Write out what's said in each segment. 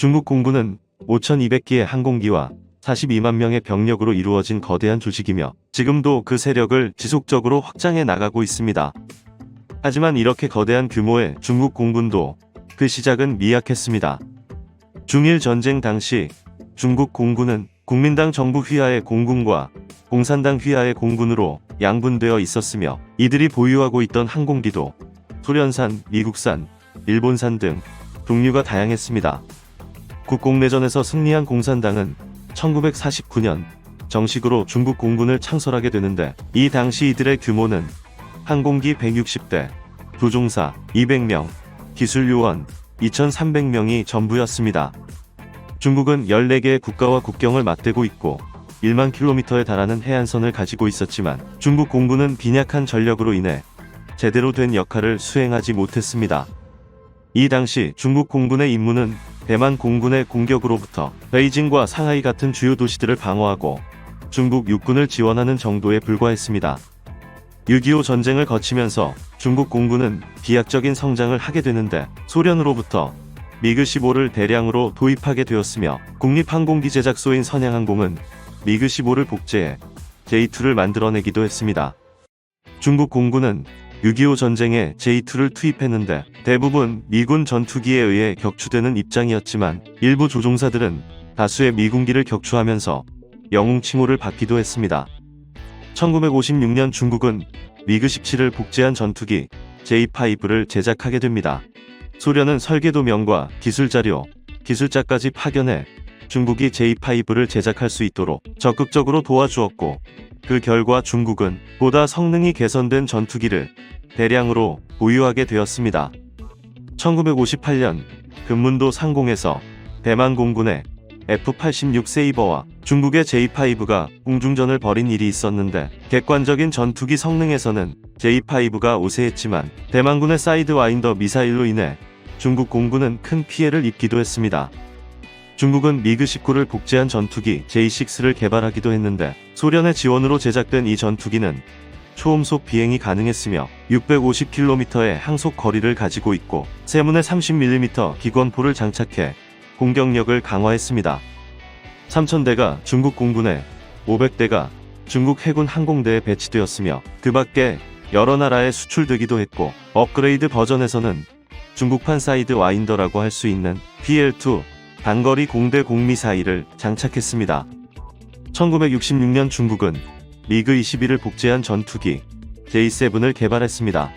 중국 공군은 5,200기의 항공기와 42만 명의 병력으로 이루어진 거대한 조직이며 지금도 그 세력을 지속적으로 확장해 나가고 있습니다. 하지만 이렇게 거대한 규모의 중국 공군도 그 시작은 미약했습니다. 중일 전쟁 당시 중국 공군은 국민당 정부 휘하의 공군과 공산당 휘하의 공군으로 양분되어 있었으며 이들이 보유하고 있던 항공기도 소련산, 미국산, 일본산 등 종류가 다양했습니다. 국공내전에서 승리한 공산당은 1949년 정식으로 중국 공군을 창설하게 되는데 이 당시 이들의 규모는 항공기 160대, 조종사 200명, 기술요원 2,300명이 전부였습니다. 중국은 14개의 국가와 국경을 맞대고 있고 1만 킬로미터에 달하는 해안선을 가지고 있었지만 중국 공군은 빈약한 전력으로 인해 제대로 된 역할을 수행하지 못했습니다. 이 당시 중국 공군의 임무는 대만 공군의 공격으로부터 베이징과 상하이 같은 주요 도시들을 방어하고 중국 육군을 지원하는 정도에 불과했습니다. 6.25 전쟁을 거치면서 중국 공군은 비약적인 성장을 하게 되는데 소련으로부터 미그-15를 대량으로 도입하게 되었으며 국립항공기 제작소인 선양항공은 미그-15를 복제해 J2를 만들어내기도 했습니다. 중국 공군은 6.25 전쟁에 J2를 투입했는데 대부분 미군 전투기에 의해 격추되는 입장이었지만 일부 조종사들은 다수의 미군기를 격추하면서 영웅 칭호를 받기도 했습니다. 1956년 중국은 미그-17을 복제한 전투기 J5를 제작하게 됩니다. 소련은 설계도명과 기술자료, 기술자까지 파견해 중국이 J5를 제작할 수 있도록 적극적으로 도와주었고 그 결과 중국은 보다 성능이 개선된 전투기를 대량으로 보유하게 되었습니다. 1958년 금문도 상공에서 대만 공군의 F-86 세이버와 중국의 J5가 공중전을 벌인 일이 있었는데 객관적인 전투기 성능에서는 J5가 우세했지만 대만군의 사이드와인더 미사일로 인해 중국 공군은 큰 피해를 입기도 했습니다. 중국은 미그-19를 복제한 전투기 J6를 개발하기도 했는데 소련의 지원으로 제작된 이 전투기는 초음속 비행이 가능했으며 650km의 항속 거리를 가지고 있고 세문에 30mm 기관포를 장착해 공격력을 강화했습니다. 3,000대가 중국 공군에 500대가 중국 해군 항공대에 배치되었으며 그 밖에 여러 나라에 수출되기도 했고 업그레이드 버전에서는 중국판 사이드 와인더라고 할 수 있는 PL2 단거리 공대 공미사일을 장착했습니다. 1966년 중국은 미그-21을 복제한 전투기 J7을 개발했습니다.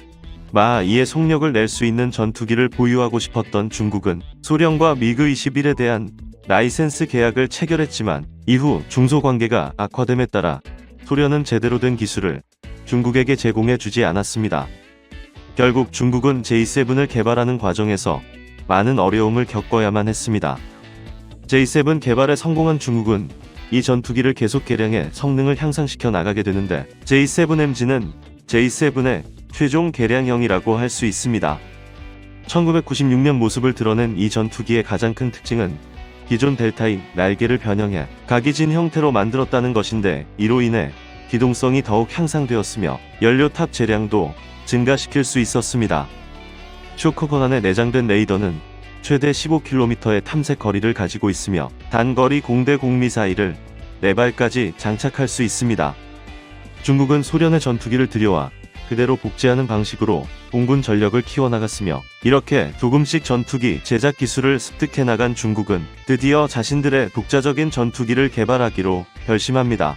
마하 2의 속력을 낼 수 있는 전투기를 보유하고 싶었던 중국은 소련과 미그-21에 대한 라이센스 계약을 체결했지만 이후 중소관계가 악화됨에 따라 소련은 제대로 된 기술을 중국에게 제공해 주지 않았습니다. 결국 중국은 J7을 개발하는 과정에서 많은 어려움을 겪어야만 했습니다. J7 개발에 성공한 중국은 이 전투기를 계속 개량해 성능을 향상시켜 나가게 되는데 J7MG는 J7의 최종 개량형이라고 할 수 있습니다. 1996년 모습을 드러낸 이 전투기의 가장 큰 특징은 기존 델타인 날개를 변형해 각이진 형태로 만들었다는 것인데 이로 인해 기동성이 더욱 향상되었으며 연료탑 재량도 증가시킬 수 있었습니다. 쇼크 권한에 내장된 레이더는 최대 15km의 탐색 거리를 가지고 있으며 단거리 공대 공미사일을 4발까지 장착할 수 있습니다. 중국은 소련의 전투기를 들여와 그대로 복제하는 방식으로 공군 전력을 키워나갔으며 이렇게 조금씩 전투기 제작 기술을 습득해 나간 중국은 드디어 자신들의 독자적인 전투기를 개발하기로 결심합니다.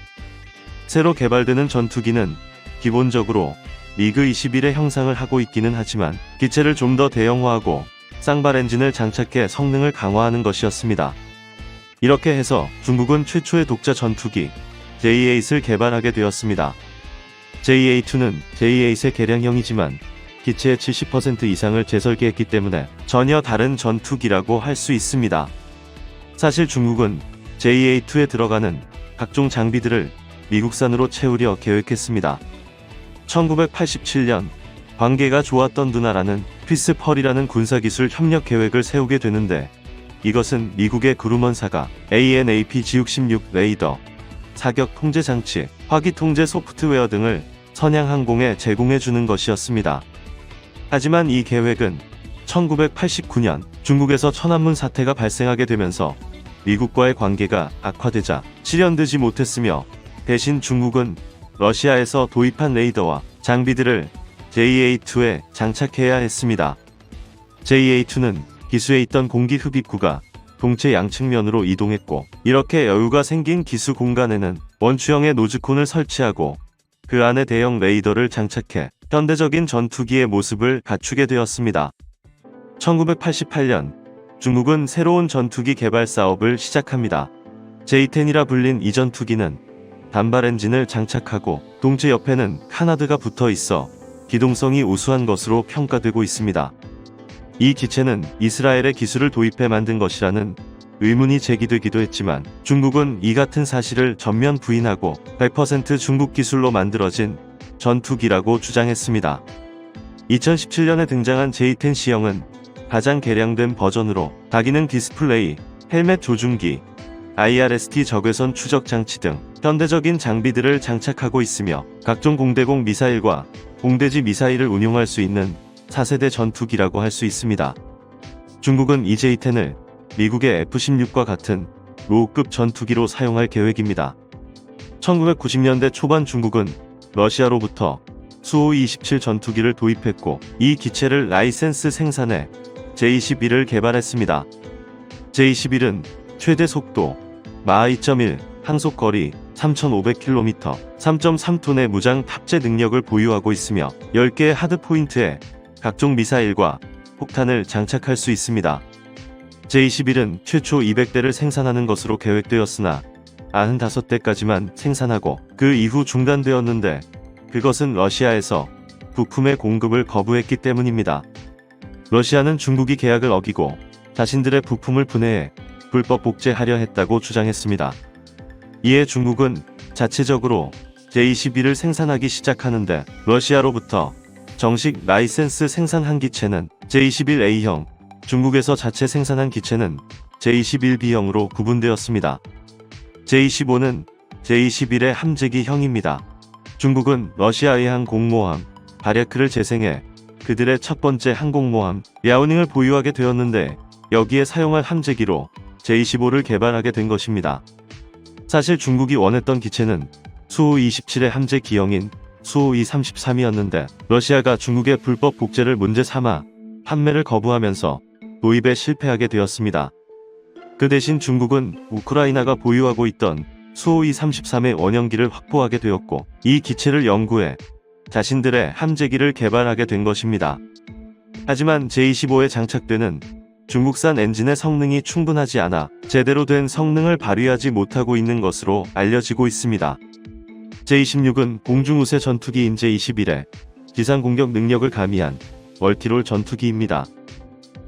새로 개발되는 전투기는 기본적으로 미그-21의 형상을 하고 있기는 하지만 기체를 좀 더 대형화하고 쌍발 엔진을 장착해 성능을 강화하는 것이었습니다. 이렇게 해서 중국은 최초의 독자 전투기 J8을 개발하게 되었습니다. J8는 J8의 개량형이지만 기체의 70% 이상을 재설계했기 때문에 전혀 다른 전투기라고 할 수 있습니다. 사실 중국은 J8에 들어가는 각종 장비들을 미국산으로 채우려 계획했습니다. 1987년 관계가 좋았던 두 나라는 피스펄이라는 군사기술 협력 계획을 세우게 되는데 이것은 미국의 그루먼사가 AN/AP G66 레이더, 사격 통제 장치, 화기 통제 소프트웨어 등을 선양항공에 제공해주는 것이었습니다. 하지만 이 계획은 1989년 중국에서 천안문 사태가 발생하게 되면서 미국과의 관계가 악화되자 실현되지 못했으며, 대신 중국은 러시아에서 도입한 레이더와 장비들을 JA2에 장착해야 했습니다. JA2는 기수에 있던 공기 흡입구가 동체 양측면으로 이동했고, 이렇게 여유가 생긴 기수 공간에는 원추형의 노즈콘을 설치하고 그 안에 대형 레이더를 장착해 현대적인 전투기의 모습을 갖추게 되었습니다. 1988년 중국은 새로운 전투기 개발 사업을 시작합니다. J-10이라 불린 이 전투기는 단발 엔진을 장착하고 동체 옆에는 카나드가 붙어 있어 기동성이 우수한 것으로 평가되고 있습니다. 이 기체는 이스라엘의 기술을 도입해 만든 것이라는 의문이 제기되기도 했지만, 중국은 이 같은 사실을 전면 부인하고 100% 중국 기술로 만들어진 전투기라고 주장했습니다. 2017년에 등장한 J-10C형은 가장 개량된 버전으로 다기능 디스플레이, 헬멧 조준기, IRST 적외선 추적 장치 등 현대적인 장비들을 장착하고 있으며, 각종 공대공 미사일과 공대지 미사일을 운용할 수 있는 4세대 전투기라고 할 수 있습니다. 중국은 이 J-10을 미국의 F-16과 같은 로우급 전투기로 사용할 계획입니다. 1990년대 초반 중국은 러시아로부터 수호-27 전투기를 도입했고, 이 기체를 라이센스 생산해 J-21을 개발했습니다. J-21은 최대 속도 마하 2.1, 항속거리 3,500km, 3.3톤의 무장 탑재 능력을 보유하고 있으며 10개의 하드포인트에 각종 미사일과 폭탄을 장착할 수 있습니다. J-21은 최초 200대를 생산하는 것으로 계획되었으나 95대까지만 생산하고 그 이후 중단되었는데, 그것은 러시아에서 부품의 공급을 거부했기 때문입니다. 러시아는 중국이 계약을 어기고 자신들의 부품을 분해해 불법 복제하려 했다고 주장했습니다. 이에 중국은 자체적으로 J-21을 생산하기 시작하는데, 러시아로부터 정식 라이센스 생산한 기체는 J-21A형, 중국에서 자체 생산한 기체는 J-21B형으로 구분되었습니다. J-15는 J-21의 함재기형입니다. 중국은 러시아의 항공모함 바랴크를 재생해 그들의 첫 번째 항공모함 랴오닝을 보유하게 되었는데, 여기에 사용할 함재기로 J-15를 개발하게 된 것입니다. 사실 중국이 원했던 기체는 수호-27의 함재기형인 수호-33이었는데, 러시아가 중국의 불법 복제를 문제 삼아 판매를 거부하면서 도입에 실패하게 되었습니다. 그 대신 중국은 우크라이나가 보유하고 있던 수호-33의 원형기를 확보하게 되었고, 이 기체를 연구해 자신들의 함재기를 개발하게 된 것입니다. 하지만 J-15에 장착되는 중국산 엔진의 성능이 충분하지 않아 제대로 된 성능을 발휘하지 못하고 있는 것으로 알려지고 있습니다. J-16은 공중우세 전투기인 J-21의 지상 공격 능력을 가미한 멀티롤 전투기입니다.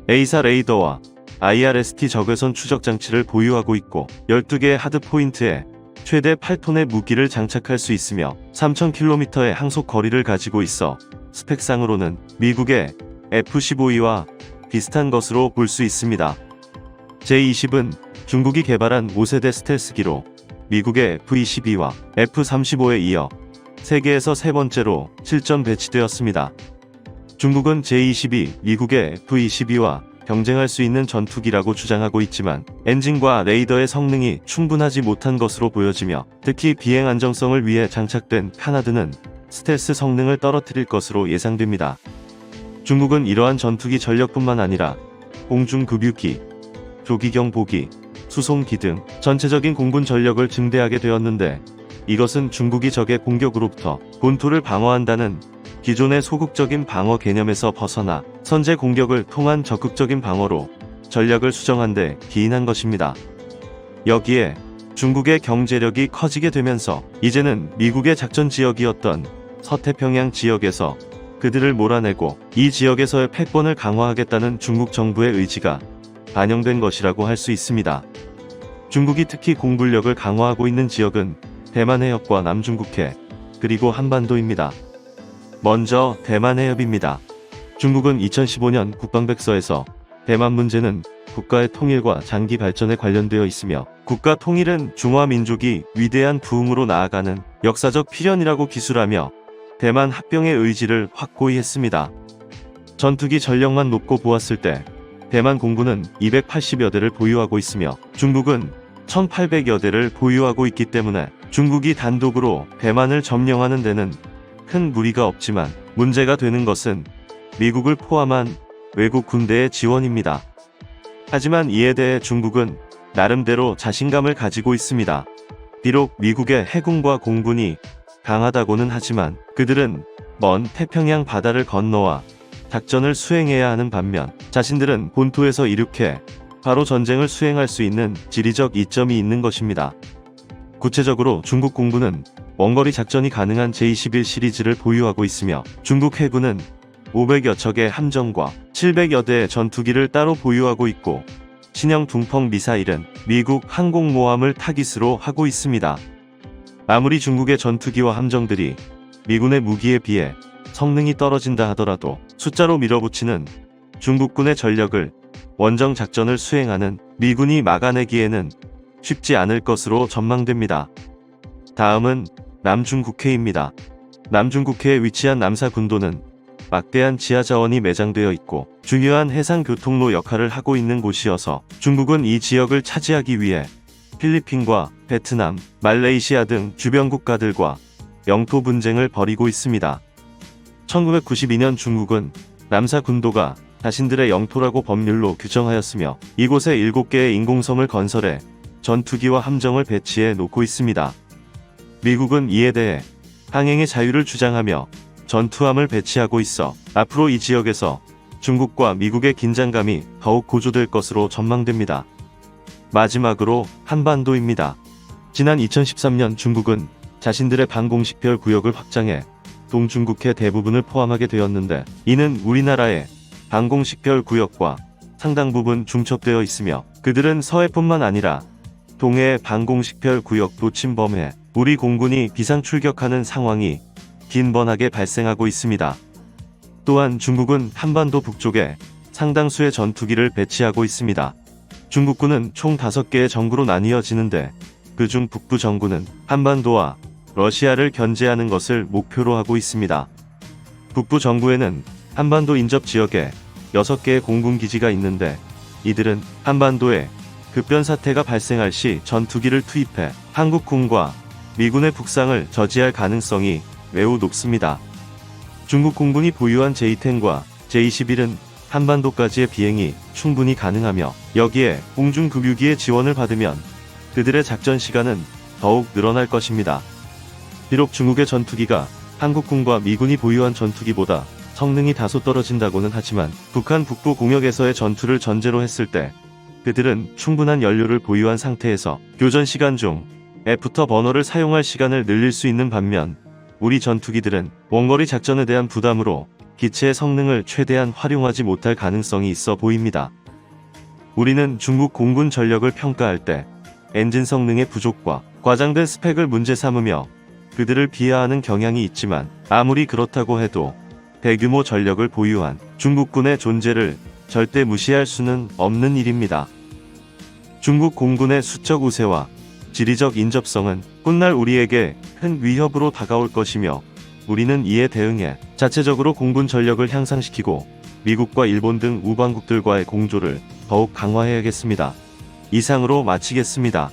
A사 레이더와 IRST 적외선 추적 장치를 보유하고 있고, 12개의 하드포인트에 최대 8톤의 무기를 장착할 수 있으며 3,000km의 항속 거리를 가지고 있어 스펙상으로는 미국의 F-15E와 비슷한 것으로 볼 수 있습니다. J-20은 중국이 개발한 5세대 스텔스기로 미국의 F-22와 F-35에 이어 세계에서 세 번째로 실전 배치되었습니다. 중국은 J-22, 미국의 F-22와 경쟁할 수 있는 전투기라고 주장하고 있지만, 엔진과 레이더의 성능이 충분하지 못한 것으로 보여지며, 특히 비행 안정성을 위해 장착된 카나드는 스텔스 성능을 떨어뜨릴 것으로 예상됩니다. 중국은 이러한 전투기 전력뿐만 아니라 공중급유기, 조기경 보기, 수송기 등 전체적인 공군 전력을 증대하게 되었는데, 이것은 중국이 적의 공격으로부터 본토를 방어한다는 기존의 소극적인 방어 개념에서 벗어나 선제 공격을 통한 적극적인 방어로 전략을 수정한 데 기인한 것입니다. 여기에 중국의 경제력이 커지게 되면서 이제는 미국의 작전 지역이었던 서태평양 지역에서 그들을 몰아내고 이 지역에서의 패권을 강화하겠다는 중국 정부의 의지가 반영된 것이라고 할 수 있습니다. 중국이 특히 공군력을 강화하고 있는 지역은 대만 해협과 남중국해, 그리고 한반도입니다. 먼저 대만 해협입니다. 중국은 2015년 국방백서에서 대만 문제는 국가의 통일과 장기 발전에 관련되어 있으며, 국가 통일은 중화 민족이 위대한 부흥으로 나아가는 역사적 필연이라고 기술하며 대만 합병의 의지를 확고히 했습니다. 전투기 전력만 놓고 보았을 때 대만 공군은 280여 대를 보유하고 있으며 중국은 1800여 대를 보유하고 있기 때문에 중국이 단독으로 대만을 점령하는 데는 큰 무리가 없지만 문제가 되는 것은 미국을 포함한 외국 군대의 지원입니다. 하지만 이에 대해 중국은 나름대로 자신감을 가지고 있습니다. 비록 미국의 해군과 공군이 강하다고는 하지만 그들은 먼 태평양 바다를 건너와 작전을 수행해야 하는 반면 자신들은 본토에서 이륙해 바로 전쟁을 수행할 수 있는 지리적 이점이 있는 것입니다. 구체적으로 중국 공군은 원거리 작전이 가능한 J-21 시리즈를 보유하고 있으며 중국 해군은 500여 척의 함정과 700여 대의 전투기를 따로 보유하고 있고 신형 둥펑 미사일은 미국 항공모함을 타깃으로 하고 있습니다. 아무리 중국의 전투기와 함정들이 미군의 무기에 비해 성능이 떨어진다 하더라도 숫자로 밀어붙이는 중국군의 전력을 원정 작전을 수행하는 미군이 막아내기에는 쉽지 않을 것으로 전망됩니다. 다음은 남중국해입니다. 남중국해에 위치한 남사군도는 막대한 지하자원이 매장되어 있고 중요한 해상교통로 역할을 하고 있는 곳이어서 중국은 이 지역을 차지하기 위해 필리핀과 베트남, 말레이시아 등 주변 국가들과 영토 분쟁을 벌이고 있습니다. 1992년 중국은 남사군도가 자신들의 영토라고 법률로 규정하였으며 이곳에 7개의 인공섬을 건설해 전투기와 함정을 배치해 놓고 있습니다. 미국은 이에 대해 항행의 자유를 주장하며 전투함을 배치하고 있어 앞으로 이 지역에서 중국과 미국의 긴장감이 더욱 고조될 것으로 전망됩니다. 마지막으로 한반도입니다. 지난 2013년 중국은 자신들의 반공식별 구역을 확장해 동중국해 대부분을 포함하게 되었는데 이는 우리나라의 반공식별 구역과 상당 부분 중첩되어 있으며 그들은 서해뿐만 아니라 동해의 반공식별 구역도 침범해 우리 공군이 비상출격하는 상황이 빈번하게 발생하고 있습니다. 또한 중국은 한반도 북쪽에 상당수의 전투기를 배치하고 있습니다. 중국군은 총 5개의 정구로 나뉘어지는데 그중 북부 정구는 한반도와 러시아를 견제하는 것을 목표로 하고 있습니다. 북부 정구에는 한반도 인접 지역에 6개의 공군기지가 있는데 이들은 한반도에 급변 사태가 발생할 시 전투기를 투입해 한국군과 미군의 북상을 저지할 가능성이 매우 높습니다. 중국 공군이 보유한 J-10과 J-21은 한반도까지의 비행이 충분히 가능하며 여기에 공중급유기의 지원을 받으면 그들의 작전 시간은 더욱 늘어날 것입니다. 비록 중국의 전투기가 한국군과 미군이 보유한 전투기보다 성능이 다소 떨어진다고는 하지만 북한 북부 공역에서의 전투를 전제로 했을 때 그들은 충분한 연료를 보유한 상태에서 교전 시간 중 애프터 버너를 사용할 시간을 늘릴 수 있는 반면 우리 전투기들은 원거리 작전에 대한 부담으로 기체의 성능을 최대한 활용하지 못할 가능성이 있어 보입니다. 우리는 중국 공군 전력을 평가할 때 엔진 성능의 부족과 과장된 스펙을 문제 삼으며 그들을 비하하는 경향이 있지만 아무리 그렇다고 해도 대규모 전력을 보유한 중국군의 존재를 절대 무시할 수는 없는 일입니다. 중국 공군의 수적 우세와 지리적 인접성은 훗날 우리에게 큰 위협으로 다가올 것이며 우리는 이에 대응해 자체적으로 공군 전력을 향상시키고 미국과 일본 등 우방국들과의 공조를 더욱 강화해야겠습니다. 이상으로 마치겠습니다.